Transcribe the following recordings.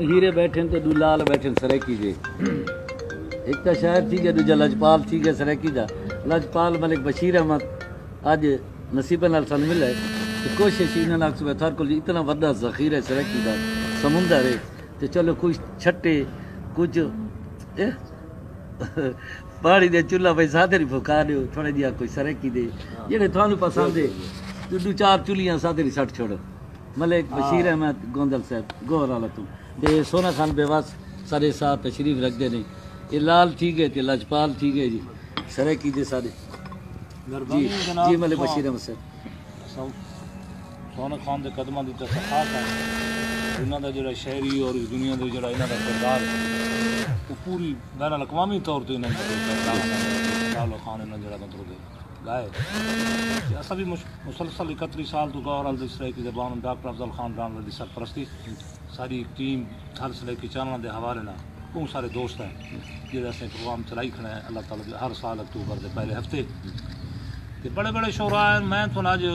ہیرے بیٹھے تو دو لال بیٹھے سریکی جے ایک تا شاعر تھی گیا دوجا لجپال تھی گیا سریکی دا لجپال ملک بشیر احمد اج نصیب نال سن ملا ہے تو کوشش انہاں نال صبح تھار کو اتنا وڈا ذخیرہ سریکی دا سمندر ہے تو چلو کچھ چھٹے کچھ پہاڑی دے چولہا بھائی سادے نہیں پھکا دیو تھوڑے جہا کوئی سریکی دے جڑے تھانوں پسند ہے دو چار چولیاں سادے نہیں سٹ چھوڑو ملک بشیر احمد گوندل صاحب گور والا تو دے سونا خان بیواس سارے ساتھ تشریف رکھ دے نے یہ لال ٹھیک ہے تے لجپال ٹھیک ہے جی سریکی دے سارے جی جی ملک بشیر احمد صاحب سونا خان دے قدماں دی تصحیح ہے انہاں دا جڑا شہری اور اس دنیا دے جڑا انہاں دا کردار ہے وہ پوری بین الاقوامی طور تے انہاں دا لال خان انہاں جڑا مطلب گائے ایسا بھی مسلسل 31 سال تو گور اس طرح کی زبان ڈاکٹر افضل خان رام دی سرپرستی ساری ٹیم ہر سلے کی چینل دے حوالے نہ بہت سارے دوست ہیں جہاں سے پروگرام چلائی کھڑے ہیں اللہ تعالیٰ ہر سال اکتوبر کے پہلے ہفتے بڑے بڑے شعراء ہیں میں تو آج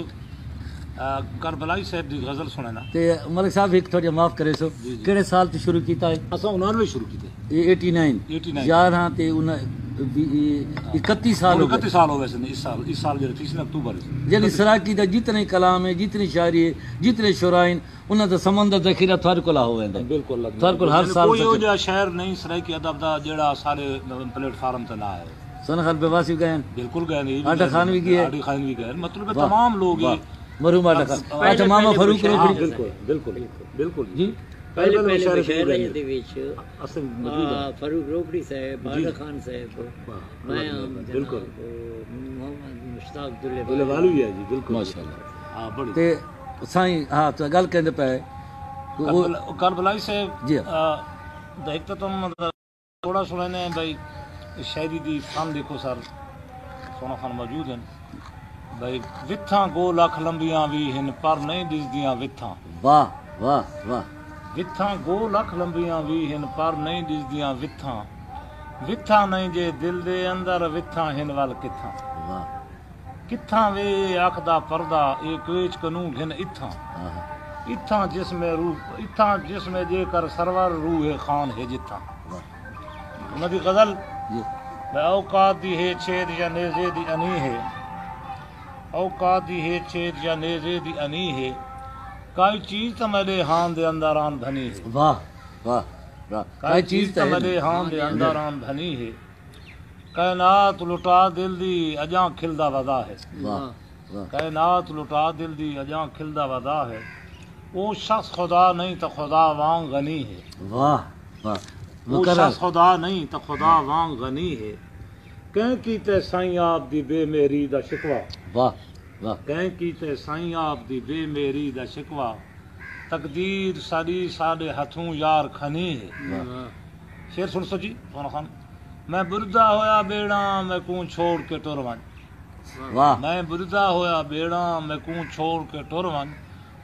کربلائی صاحب دی غزل سنے نا تے ملک صاحب ایک تھوڑا معاف کرے سو کیڑے سال تو شروع کیتا ہے اساں 99 شروع کیتے 89 یار ہاں تے 31 سال ہو گئے 31 سال ہو گئے اس سال جو 30 اکتوبر جلی سراکی دا جتنے کلام ہے جتنی شاعری ہے جتنے شعرائن انہاں دا سمندر ذخیرہ تھار کول ہو ویندا بالکل تھار کول ہر سال کوئی ہو جا شہر نہیں سرائکی ادب دا جڑا سارے پلیٹ فارم تے نہ ہے سن خان بیواسی گئے بالکل گئے نہیں آٹا خان بھی گئے آٹا خان بھی گئے مطلب تمام لوگ مرحوم آٹا خان اچھا ماما فاروق روکڑی بالکل بالکل بالکل جی پہلے مشاعرے دے وچ فاروق روکڑی صاحب آٹا خان صاحب میں بالکل محمد مشتاق دلے والو ہی ہے جی بالکل ماشاءاللہ ہاں بڑی تے سائیں ہاں تو گل کہندے پے کربلائی صاحب جی ایک تو تم تھوڑا سنے بھائی شاعری دی فن دیکھو سر سونا خان موجود ہیں بھائی وتھاں گو لکھ لمبیاں بھی ہن پر نہیں دسدیاں وتھاں واہ واہ واہ وتھاں گو لکھ لمبیاں بھی ہن پر نہیں دسدیاں وتھاں وتھاں نہیں جے دل دے اندر وتھاں ہن ول کتھاں واہ کتھاں وے اکھ دا پردہ اے کوچ کنوں گھن اتھاں اتھاں جسم جے کر سرور روح خان ہے جتھاں انہاں دی غزل اوقات دی ہے چھید یا نیزے دی انی ہے اوقات دی ہے چھید یا نیزے دی انی ہے کئی چیز تو میرے ہاں دے اندر آن بھنی ہے واہ واہ واہ کئی چیز تو میرے ہاں دے اندر آن بھنی ہے کائنات لٹا دل دی اجاں کھلدا ودا ہے کائنات لٹا دل دی اجاں کھلدا ودا ہے وہ شخص خدا نہیں تو خدا وانگ غنی ہے واہ واہ وہ شخص خدا نہیں تو خدا وانگ غنی ہے کہیں کیتے سائیں آپ دی بے میری دا شکوہ واہ واہ کہیں کیتے سائیں آپ دی بے میری دا شکوہ تقدیر ساری ساڈے ہتھوں یار کھنی ہے شعر سن سو جی سونا خان میں بردا ہویا بیڑا میں کوں چھوڑ کے ٹر ون واہ میں بردا ہویا بیڑا میں کوں چھوڑ کے ٹر ون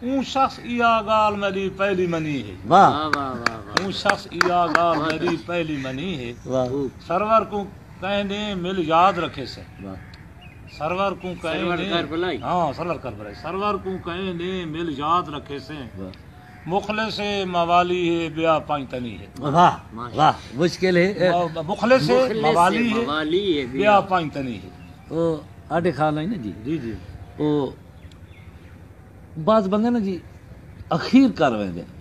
اون شخص ایا گال میری پہلی منی ہے واہ اون شخص ایا گال میری پہلی منی ہے واہ سرور کو کہنے مل یاد رکھے سے سرور کو کہنے ہاں سرور کربلائی سرور کو کہنے مل یاد رکھے سے مخلص موالی ہے بیا پائنتنی ہے واہ واہ مشکل ہے مخلص موالی ہے بیا پائنتنی ہے وہ آٹے خان ہے نا جی جی جی وہ بعض بندے نا جی اخیر کر رہے ہیں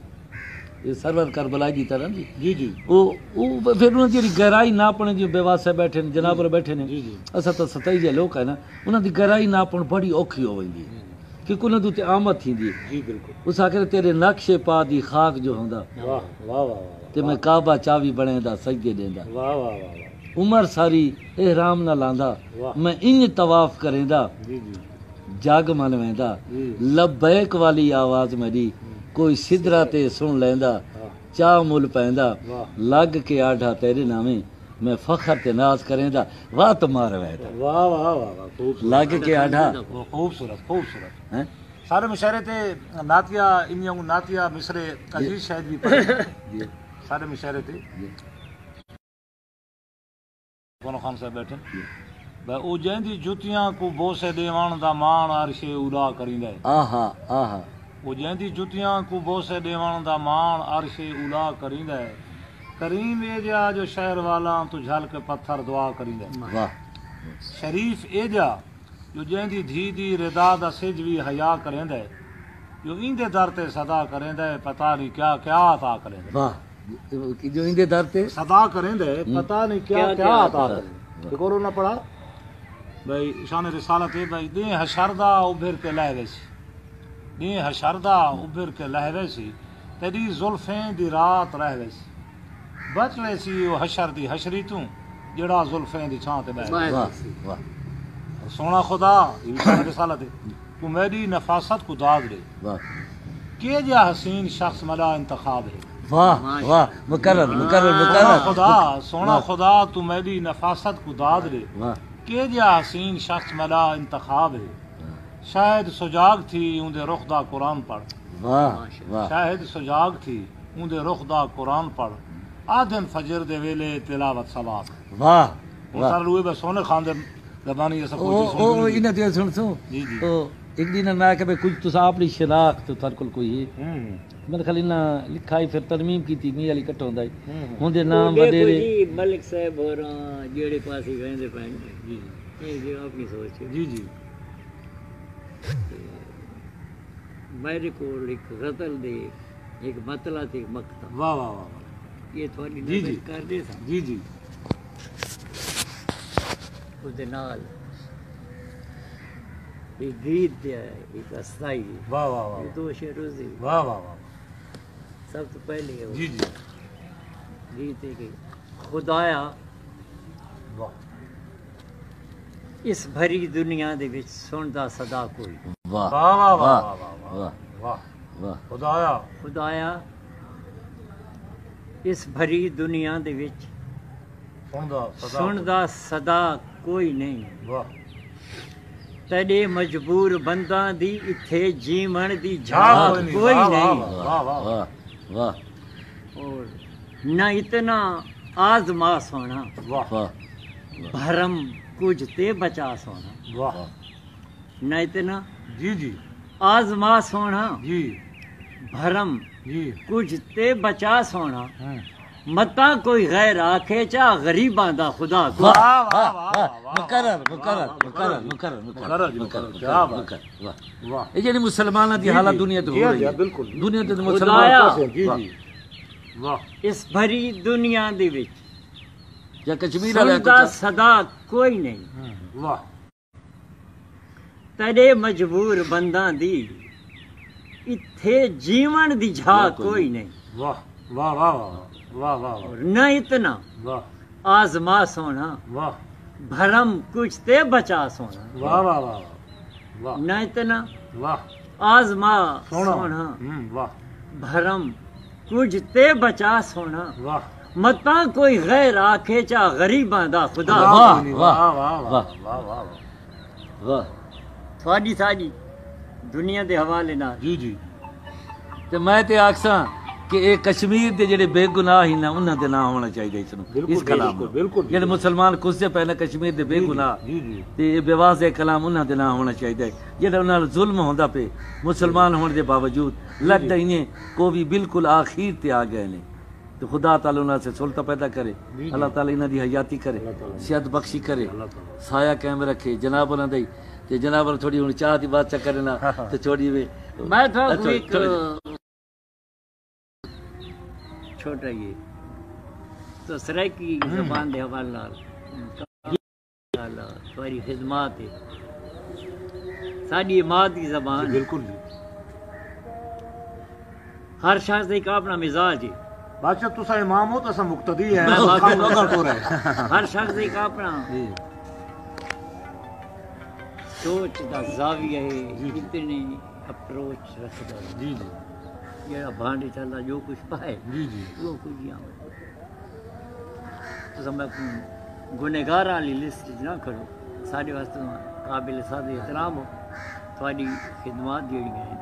یہ سرور کربلا جی طرح جی جی جی وہ پھر انہوں نے جی گہرائی ناپنے جی بیواسے بیٹھے نے جناب بیٹھے نے اصل تو ستائی جے لوگ ہے نا انہوں دی گہرائی ناپن بڑی اوکھی ہو ویندی ہے کیونکہ انہوں دی آمد تھیندی ہے جی بالکل اس آخر تیرے نقش پا دی خاک جو ہوندا واہ واہ واہ تے میں کعبہ چاوی بنیندا سجدے دیندا واہ واہ واہ عمر ساری احرام نہ لاندا میں انج طواف کریندا جی جی جگ من ویندا لبیک والی آواز میری کوئی سدرا تے سن لیندا چا مل پیندا لگ کے آڈھا تیرے نامے میں فخر تے ناز کریندا واہ تمہارا ویندا واہ واہ واہ لگ کے آڈھا خوبصورت خوبصورت سارے مشاعرے تے نعتیہ انیوں نعتیہ مصرے عزیز شاہد بھی پڑھے سارے مشاعرے تے کون خان صاحب بیٹھے او جیندی جوتیاں کو بوسے دیوان دا مان عرش اولا کریندا ہے آہا آہا وہ جہندی جتیاں کو بوسے دیوان دا مان عرش اولا کریندا ہے کریم اے جا جو شہر والا تو جھل کے پتھر دعا کریندا ہے واہ شریف اے جا جو جہندی دھی دی رضا دا سج وی حیا کریندا ہے جو ایندے در تے صدا کریندا ہے پتہ نہیں کیا کیا عطا کریندا ہے واہ جو اندے در تے صدا کریندا ہے پتہ نہیں کیا کیا عطا کریندا ہے دیکھو نہ پڑھا بھائی شان رسالت ہے بھائی دیں حشردہ ابھر کے لہ ویسی دیں حشردہ ابھر کے لہ ویسی تیری زلفیں دی رات رہ ویسی بچ ویسی وہ حشر دی حشری تو جڑا زلفیں دی چھاں تے بیٹھ واہ واہ سونا خدا یہ بھی شان رسالت ہے تو میری نفاست کو داد دے واہ کہ جا حسین شخص ملا انتخاب ہے واہ واہ مکرر مکرر سونا مکرر خدا سونا خدا تو میری نفاست کو داد دے واہ کہ جا حسین شخص ملا انتخاب ہے شاید سجاگ تھی اون رخ دا قرآن پڑھ واہ واہ شاید سجاگ تھی اون رخ دا قرآن پڑھ آدھن فجر دے ویلے تلاوت سباق واہ وہ سر روئے بے سونے خان دے زبانی یہ سب او کچھ او انہاں تے سن سو جی جی او ایک دن میں کہ کچھ تو اپنی شناخت تھر کول کوئی ہے میں خالی نہ لکھائی پھر ترمیم کیتی می علی کٹ ہوندا ہے ہن دے نام وڈیرے جی ملک صاحب اور جیڑے پاسے گئے پین جی یہ جو اپنی سوچ ہے جی جی میرے کو ایک غزل دے ایک مطلع تے مقطع واہ واہ واہ یہ تھوڑی جی جی نظر کر دے سا جی جی اس دے نال ایک گیت دے ایک اسائی واہ واہ واہ دو شعر روزی واہ واہ واہ سب تو پہلے ہے وہ جی جی گیت ہے کہ خدایا واہ اس بھری دنیا دے وچ سندا صدا کوئی واہ واہ واہ واہ واہ واہ واہ واہ واہ خدایا خدایا اس بھری دنیا دے وچ سندا صدا کوئی نہیں واہ تیرے مجبور بنداں دی اتھے جیون دی جھاگ کوئی نہیں واہ واہ واہ واہ اور نہ اتنا آزما سونا واہ واہ بھرم کچھ تے بچا سونا واہ نہ اتنا جی جی آزما سونا جی بھرم جی کچھ تے بچا سونا متا کوئی غیر آکھے چا غریباں دا خدا کو واہ واہ واہ مکرر مکرر مکرر مکرر مکرر جی، مکرر، کیا بات ہے۔ واہ واہ یہ جڑی مسلماناں دی حالت دنیا تے ہو رہی ہے بالکل دنیا تے خدایا مسلمان جی جی واہ اس بھری دنیا دے وچ یا کشمیر والے سندا صدا کوئی نہیں واہ تیرے مجبور بنداں دی اتھے جیون دی جھاگ کوئی نہیں واہ واہ واہ واہ واہ اور نہ اتنا واہ آزما سونا واہ بھرم کچھ تے بچا سونا واہ واہ واہ واہ نہ اتنا واہ آزما سونا واہ بھرم کچھ تے بچا سونا واہ متا کوئی غیر آکھے چا غریباں دا خدا واہ واہ واہ واہ واہ واہ واہ تھوڑی ساری دنیا دے حوالے نال جی جی تے میں تے آکھساں کہ اے کشمیر دے جڑے بے گناہ ہی نا انہاں دے نام ہونا چاہیے اس کلام بالکل جڑے مسلمان کسے پے نا کشمیر دے بے گناہ جی جی تے اے بے واضح کلام انہاں دے نام ہونا چاہیے جڑا انہاں نال ظلم ہوندا پے مسلمان ہون دے باوجود لگ دئیے کو بھی بالکل آخر تے آ گئے نے تو خدا تعالی انہاں سے سلطہ پیدا کرے اللہ تعالی انہاں دی حیاتی کرے صحت بخشی کرے سایہ قائم رکھے جناب انہاں دی تے جناب تھوڑی ہن چاہ دی بات چ کرنا تے چھوڑی وے میں تو ایک چھوٹا یہ تو سرائکی زبان دے حوالے نال تھوڑی خدمات ہے ساری مادری زبان بالکل جی ہر شخص ایک اپنا مزاج ہے بادشاہ تسا امام ہو تو اسا مقتدی ہے میں خام لگا تو رہے ہر شخص ایک اپنا سوچ دا زاویہ ہے اتنی اپروچ رکھدا ہے جی جی جڑا بھانڈے چلدا جو کچھ پائے جی جی وہ کچھ ہی تو میں گنہگار والی لسٹ نہ کرو سارے واسطے قابل سادہ احترام ہو تھوڑی خدمات جڑیاں ہیں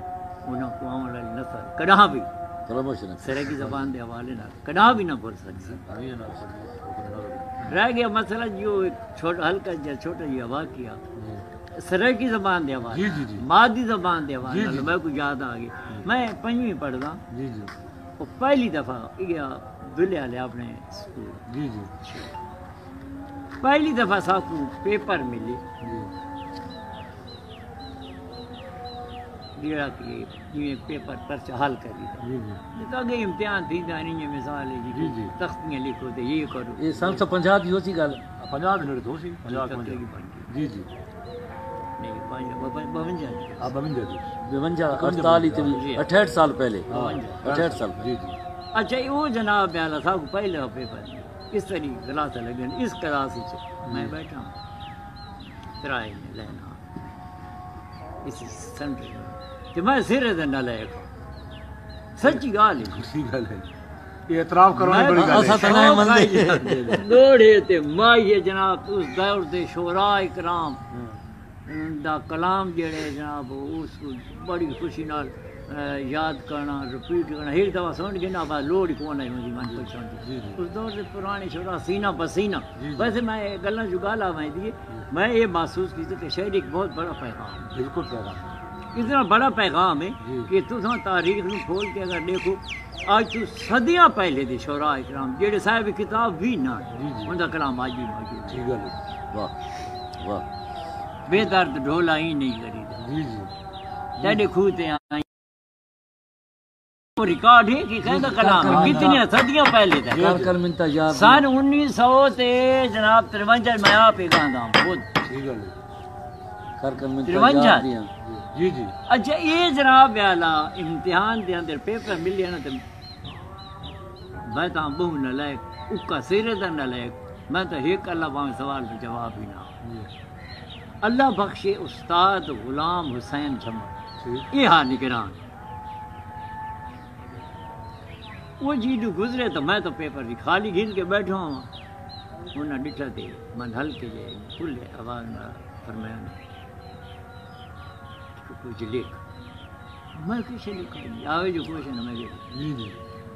انہاں کو آن والی نسل کداں بھی پروموشن سرائیکی زبان دے حوالے نال کداں بھی نہ بول سکتی رہ گیا مسئلہ جو ایک چھوٹا ہلکا جا چھوٹا جہا واقعہ سرائکی زبان دے حوالے جی جی جی مادی زبان دے حوالے جی جی میں کو یاد آ گئی میں 5ویں پڑھدا جی جی وہ پہلی دفعہ گیا دلے والے اپنے اسکول جی جی پہلی دفعہ صاحب کو پیپر ملے جی جیڑا کہ یہ پیپر پر حل کری جی جی تو اگے امتحان تھی جانی یہ مثال ہے جی جی جی تختیاں لکھو تے یہ کرو یہ 750 دی ہو سی گل 50 منٹ تو سی 50 تختیاں کی بن گئی جی جی نہیں 52 آپ بن جائے 52 48 تے 68 سال پہلے 68 سال جی جی اچھا وہ جناب بیالا صاحب کو پہلے پیپر اس طریقے کلاس لگن اس کلاس میں بیٹھا ہوں ترائے لینا اس سینٹر کہ میں سرے دے نہ لے کو سچی گال ہے اسی گل ہے یہ اعتراف کرنا بڑی گل اسا ہے تے نہیں مندے دوڑے تے مائی جناب اس دور دے شعراء کرام دا کلام جڑے جناب اس کو بڑی خوشی نال یاد کرنا رپیٹ کرنا ایک دفعہ سن کے نا بعد لوڑ کون ہے مجھے من پہچان اس دور سے پرانے شعراء سینہ پسینہ ویسے میں گلاں جو گالا میں دی میں یہ محسوس کی کہ شاعری ایک بہت بڑا پیغام ہے بالکل پیغام اتنا بڑا پیغام ہے کہ تساں تاریخ نو کھول کے اگر دیکھو آج تو صدیاں پہلے دے شعراء کرام جڑے صاحب کتاب بھی نہ ان دا کلام آج بھی موجود ہے ٹھیک ہے واہ واہ بے درد ڈھولا ہی نہیں کری جی جی تیرے کھوتے آئی وہ ریکارڈ ہے کہ کہندا کلام ہے کتنی صدیاں پہلے دا کر کر منتا یاد سن 1900 تے جناب 53 میں آپ ہی گاندا ہوں خود ٹھیک ہے کر کر منتا 53 یاد دیاں جی جی اچھا یہ جناب والا امتحان دے اندر پیپر ملے نا تے میں تو بہو نہ لائق اکا سیرے دا نہ لائق میں تو ایک اللہ باں سوال کا جواب ہی نہ اللہ بخشے استاد غلام حسین جھمر یہ ہاں نگران وہ جی جو گزرے تو میں تو پیپر بھی خالی گھن کے بیٹھا ہوں انہیں ڈٹھا تے من ہلکے جائے کھلے آواز میں فرمایا کچھ لکھ میں کچھ لکھ آئے جو کوشن میں جی جی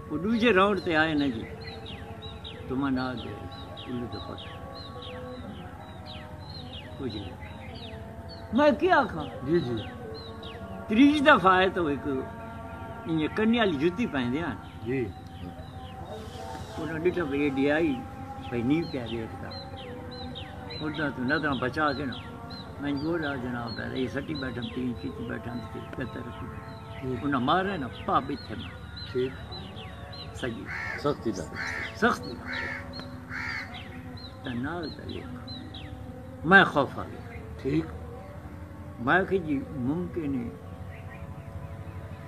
وہ دوسرے راؤنڈ تے آئے نا جی تمہیں نہ دے الو تو پتہ کچھ لکھ میں کیا کھا جی جی 30 دفعہ آئے تو ایک یہ کنیا والی جُتی پہن دیا جی انہوں نے ڈٹھا بھائی ڈی آئی بھائی نیو کیا دیکھتا اُردہ تو نظرہ بچا کے نا میں بولا جناب ہے یہ سٹی بیٹھا 3 فیٹ بیٹھا کہتا رکھی انہیں مارا نا پاپ اتھے میں ٹھیک سجی سختی دا سختی تنال تلیق میں خوف آ گیا ٹھیک میں کہ جی ممکن ہے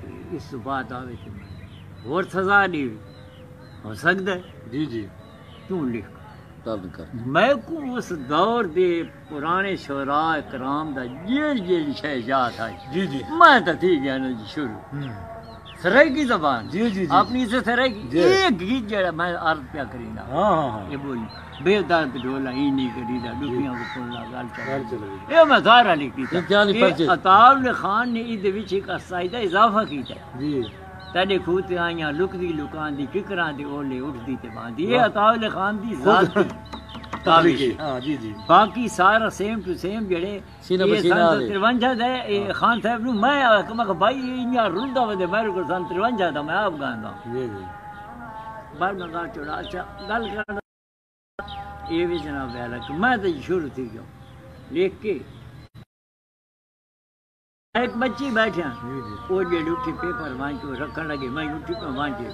کہ اس بات آوے تھے اور سزا نہیں ہو سکتا ہے جی جی کیوں لکھ تب کر میں کو اس دور دے پرانے شعراء کرام دا یہ شے یاد آئی جی جی میں تو تھی گیا نا جی شروع سرائیکی زبان جی جی جی اپنی سے سرائیکی ایک گیت جڑا میں عرض پیا کری نا ہاں ہاں ہاں یہ بولی بے درد ڈھولا ہی نہیں کری دا ڈوکیاں کو کھولنا گال گھر چلا چلے گی یہ میں سارا لکھتی تھا امتحانی پرچے عطاء خان نے اس وچ ایک قصائدہ اضافہ کیتا ہے جی تیرے کھوتے آئیاں لکدی لکان دی ککراں دی اولے اٹھدی تے باندھی یہ عطاء خان دی ذاتی تاویش ہے۔ ہاں جی جی باقی سارا سیم ٹو سیم جڑے سینہ یہ بسینہ سن آلے 53 دے یہ خان صاحب نو میں کہ بھائی انہاں رلدا ودے میرے کو سن 53 دا میں آپ گاندا جی جی بار میں گا چڑا اچھا گل کرنا یہ بھی جناب والا کہ میں تو شروع تھی گیا لکھ کے ایک بچی بیٹھا جی جی وہ جڑی اٹھی پیپر وانچ کے رکھن لگے میں اٹھی پہ وانچے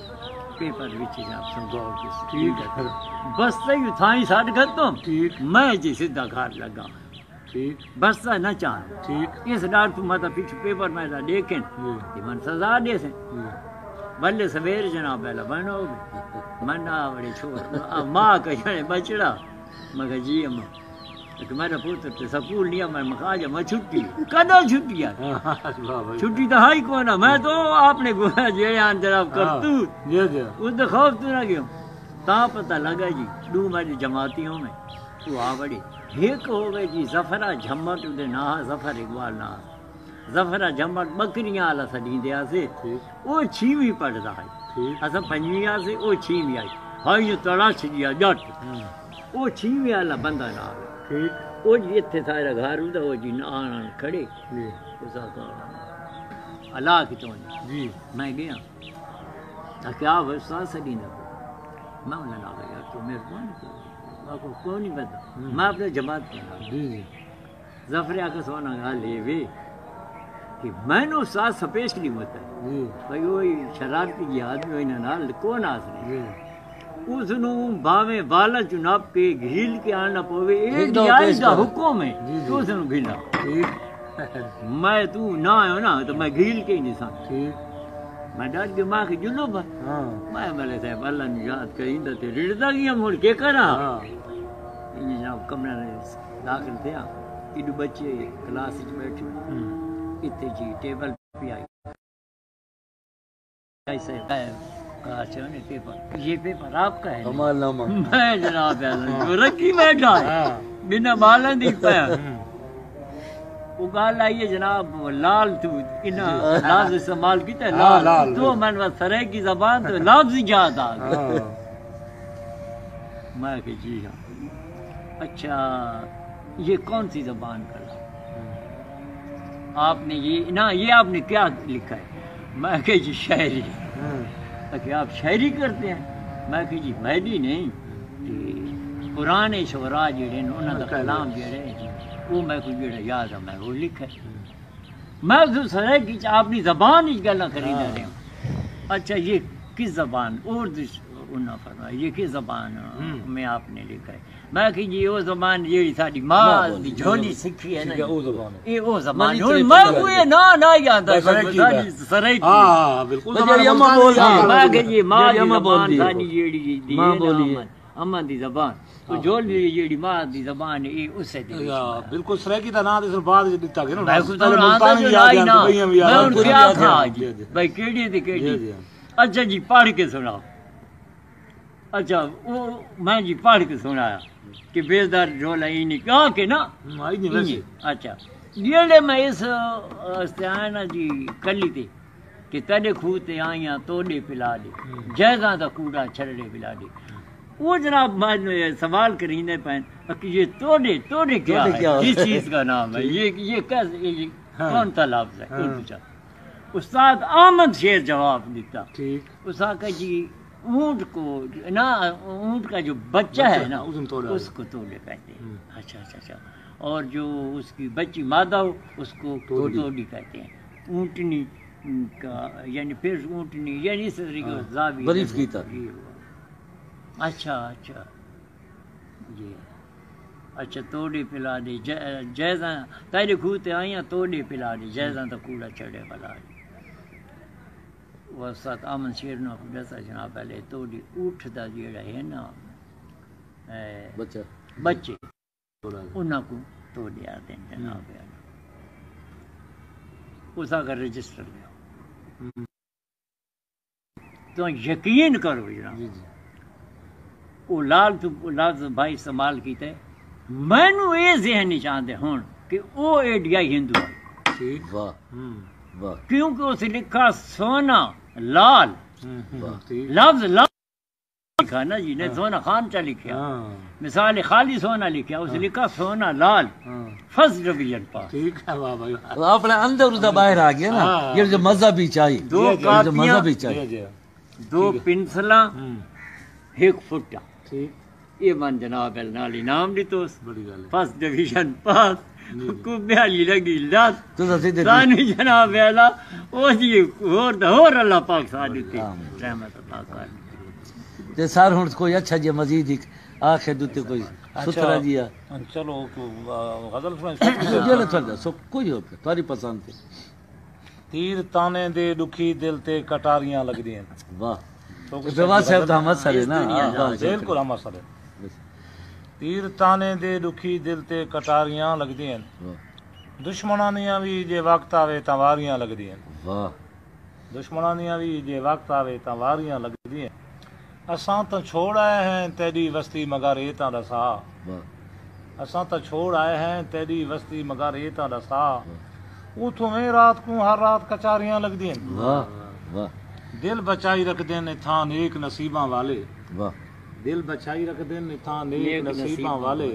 پیپر وچ جناب سنگور کے ٹھیک ہے بس تے تھائی ساڈ ختم ٹھیک میں جی سیدھا گھر لگا ٹھیک بس نہ چاہ ٹھیک اس ڈار تو متا پیچھے پیپر میں لیکن جی من سزا دے سے جی بلے سویر جناب پہلا بنو من آ بڑے چھوڑ ماں کا جڑے بچڑا مگر جی اما کہ میرا پوتر تے سکول نہیں میں مکھا جا میں چھٹی کدو چھٹی آ چھٹی تو ہائی کو نا میں تو اپنے جڑے آن جناب کرتو جی جی اس دے خوف تو نہ گیا تا پتہ لگا جی دو میری جماعتیوں میں تو آ بڑی ایک ہو گئی جی ظفرہ جھمٹ دے نا ظفر اقبال نا ظفرہ جھمٹ بکریاں والا سڈی دیا سے وہ 6ویں پڑھدا ہے اساں 5ویں آ سے وہ 6ویں آئی ہائی تڑا چھڑیا جٹ وہ 6ویں والا بندہ نہ ٹھیک وہ جی اتنے سارا گھر ہوتا وہ جی آن کھڑے جی اس کا اللہ کی تو جی میں گیا کہ آپ استاد سڑی نہ میں انہیں نہ گیا تو مہربانی کرو آپ کو کوئی نہیں پتا میں اپنے جماعت کرنا جی جی ظفر آ کے سونا گا لے وے کہ میں نے استاد سپیشلی ہوتا ہے جی بھائی وہی شرارتی جہاد میں انہیں نال کون آس نہیں جی اس نو باویں بالا چناب کے گھیل کے آنا پوے ایک ایک دو جائز پیش دا کرو۔ حکم ہے جی، جی۔ تو اس نو بھیلا ٹھیک میں تو نہ آئے نا تو میں گھیل کے ہی نہیں سان ٹھیک میں ڈاٹ کے ماں کے جلو با ہاں میں ملے صاحب اللہ نے یاد کہیں دا تے رڑتا گیا موڑ کے کرا ہاں یہ جناب کمرہ نے داخل تھیا ایڈو بچے کلاس وچ بیٹھے اتنے جی ٹیبل پہ آئی ایسے کہا چاہنے پیپر یہ پیپر آپ کا ہے کمال نامہ میں جناب جو رکھی بیٹھا ہے ہاں بنا بالن دی پیا وہ گال آئیے جناب لال تو انہاں لفظ استعمال کیتا ہے ہاں، لال لال، تو من وہ سرے کی زبان تو لفظ ہی یاد آ گیا ہاں میں کہ جی ہاں اچھا یہ کون سی زبان کا لفظ آپ نے یہ نہ یہ آپ نے کیا لکھا ہے میں کہ جی شاعری کہ آپ شاعری کرتے ہیں میں کہ جی میں بھی نہیں کہ پرانے شعراء جڑے نے انہاں دا کلام جڑے وہ میں کو جڑا یاد ہے میں وہ لکھا ہے میں اس سرے کی اپنی زبان ہی گلا کری نہ رہا ہوں اچھا یہ کس زبان اردو انہاں فرمایا یہ کس زبان میں آپ نے لکھا ہے میں کہ جی وہ زبان جیڑی ساڈی ماں دی جھولی سکھی ہے نا وہ زبان ہے یہ وہ زبان ہے میں کوئی نہ یاد ہے سرے کی ہاں بالکل جی اماں بول رہی ہے میں کہ جی ماں دی اماں بول زبان رہی ہے ساڈی جیڑی دی ماں بولی ہے اماں دی زبان تو جھولی جیڑی ماں دی زبان ہے یہ اسے دی بالکل سریکی دا نام اس بعد دتا گیا نا میں کو تو آندا جو لائی نا میں ان کو کیا کھا جی بھائی کیڑی تے کیڑی اچھا جی پڑھ کے سناؤ اچھا وہ میں جی پڑھ کے سنایا کہ بیزدار جھولا ہی نہیں کہا کہ نا اچھا جیڑے میں اس استعانہ جی کلی تے کہ تڑے کھوتے آئیاں توڑے پلا دے جیگاں دا کوڑا چھڑے پلا دے وہ جناب میں سوال کریندے پین کہ یہ توڑے کیا ہے کس چیز کا نام ہے یہ کیسے کون سا لفظ ہے اردو چا استاد احمد شیر جواب دیتا ٹھیک اس کا جی اونٹ کو نا اونٹ کا جو بچہ ہے نا اس کو توڑے کہتے ہیں اچھا اچھا اچھا اور جو اس کی بچی مادہ ہو اس کو توڑی کہتے ہیں اونٹنی کا یعنی پھر اونٹنی یعنی اس طریقے سے زاویہ بریف کیتا اچھا اچھا جی اچھا توڑے پلا دے جیزاں تیرے کھوتے آئیاں توڑے پلا دے جیزاں تو کوڑا چڑھے بلا دے وہ ساتھ آمن شیر نے دسا جناب پہلے توڑی اٹھ دا جیڑا ہے نا بچے انہاں کو توڑے آتے ہیں جناب اس کا رجسٹر لیا تو یقین کرو جناب وہ لال تو لفظ بھائی استعمال کیتا ہے میں نو یہ ذہن نہیں چاہتے ہون کہ وہ ایڈیا ہندو ہے واہ واہ کیونکہ اس لکھا سونا لال لفظ لال لکھا نا جی نے سونا خان چا لکھا مثال خالی سونا لکھا اس لکھا سونا لال فرسٹ ڈویژن پاس ٹھیک ہے واہ بھائی اپنے اندر اس دا باہر آ گیا نا یہ جو مذہبی چاہیے دو جو مذہبی چاہیے دو پنسلاں ایک فٹا ٹھیک یہ من جناب نالی نام دیتو بڑی گل ہے فرسٹ ڈویژن پاس کو بیالی لگی لات تو سیدھے سانی جناب اعلی او جی اور اللہ پاک سانی تے رحمت اللہ کر تے سار ہن کوئی اچھا جی مزید ایک آخر دوتے کوئی سترا جیا چلو غزل جو چل سو کوئی ہو تاری پسند تے تیر تانے دے دکھی دل تے کٹاریاں لگ دی ہیں واہ بیوا صاحب دا مسئلہ ہے نا بالکل ہم مسئلہ تیر تانے دے دکھی دل تے کٹاریاں لگ دی ہیں دشمنانیاں بھی جے وقت آوے تاں واریاں لگ دی ہیں واہ دشمنانیاں بھی جے وقت آوے تاں واریاں لگ دی ہیں اساں تاں چھوڑ آئے ہیں تیری وستی مگر اے تاں دسا اساں تاں چھوڑ آئے ہیں تیری وستی مگر اے تاں دسا اوتھوں میں رات کو ہر رات کچاریاں لگ دی ہیں واہ واہ دل بچائی رکھ دے نے تھاں نیک نصیباں والے واہ دل بچائی رکھ دے نے تھاں نیک نصیباں والے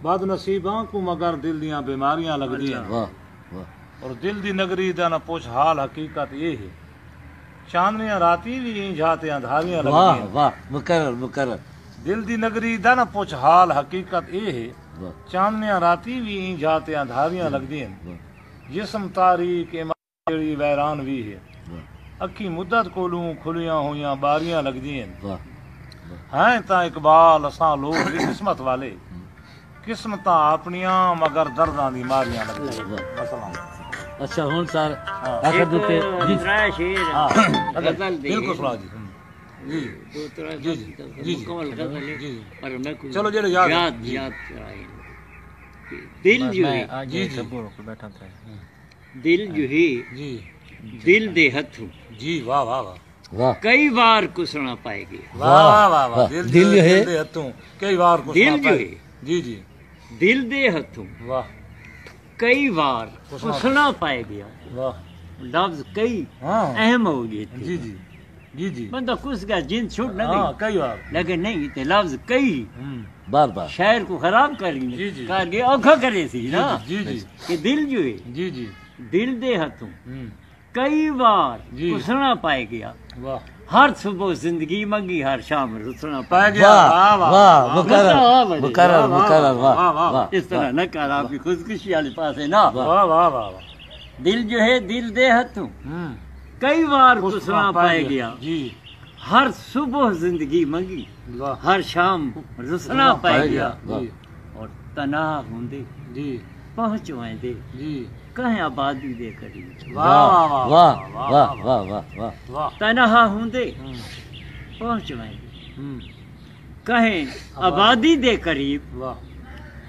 بد نصیباں کو مگر دل دیاں بیماریاں لگدیاں واہ واہ اور دل دی نگری دا نہ پوچھ حال حقیقت یہ ہے چاندنیاں راتی بھی این جاتے اندھاریاں واہ لگدیاں واہ مکرر مکرر دل دی نگری دا نہ پوچھ حال حقیقت یہ ہے واہ چاندنیاں راتی بھی این جاتے اندھاریاں لگدیاں واہ جسم تاریک جڑی ویران بھی ہے اکھی مدت کولوں کھلیاں ہویاں باریاں لگدیاں واہ ہیں تا اقبال اساں لوگ بھی قسمت والے قسمتاں اپنیاں مگر درداں دی ماریاں لگدیاں مثلا اچھا ہن سر آخر دوتے جی ترائے شیر ہاں غزل دی بالکل سنا جی جی دو ترائے جی جی مکمل غزل ہے جی پر میں کو چلو جڑے یاد یاد کرائے دل جو ہے جی جی دل جو ہے جی دل دے ہتھوں جی واہ واہ واہ واہ کئی بار کسنا پائے گیا واہ واہ واہ واہ. دل دل جو ہے دے ہتھوں کئی بار کو دل جو ہے جی جی دل دے ہتھوں واہ کئی بار کسنا پائے گیا واہ لفظ کئی ہاں اہم ہو گئے تھے جی جی جی جی بندہ کس کا جن چھوٹ نہ ہاں گئی کئی بار لیکن نہیں تے لفظ کئی بار بار شاعر کو خراب کر جی جی. کر کے اوکھا کرے سی نا جی جی کہ دل جو ہے جی جی دل دے ہتھوں کئی بار جی. کسنا پائے گیا واہ ہر صبح زندگی منگی ہر شام رسنا پا پائے گیا واہ واہ مکرر واہ. مکرر مکرر واہ واہ، واہ. واہ اس طرح نہ کر آپ کی خودکشی والے پاس ہے نا واہ واہ واہ واہ دل جو ہے دل دے ہتھوں کئی بار کسنا پائے گیا جی ہر صبح زندگی منگی واہ ہر شام رسنا پائے گیا جی اور تنہا ہوندے جی پہنچوائیں دے جی کہیں آبادی دے قریب واہ واہ واہ واہ واہ واہ واہ واہ تنہا ہوندے پہنچوائیں دے کہیں آبادی دے قریب واہ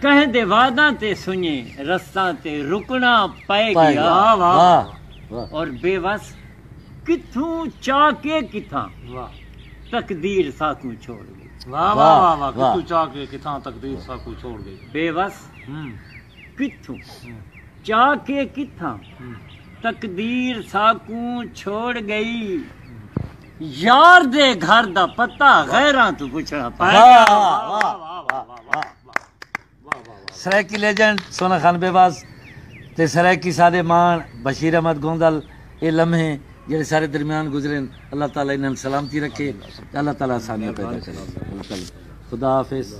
کہیں دے وعداں تے سنیں رستاں تے رکنا پائے پائے گیا واہ واہ واہ واہ اور بے وس کتھوں چاہ کے کتھاں واہ تقدیر ساکوں چھوڑ گئی واہ واہ واہ واہ واہ. کہ تو چاہ کے کتھاں تقدیر سا کو چھوڑ گئی بے وس کتھوں چاہ کے کتھاں تقدیر ساکوں چھوڑ گئی یار دے گھر دا پتہ غیراں تو پوچھنا پائے واہ واہ واہ سرائکی لیجنڈ سونا خان بیواز تے سرائکی سادے مان بشیر احمد گوندل اے لمحے جڑے سارے درمیان گزرے اللہ تعالیٰ انہاں سلامتی رکھے اللہ تعالیٰ آسانیاں پیدا کرے خدا حافظ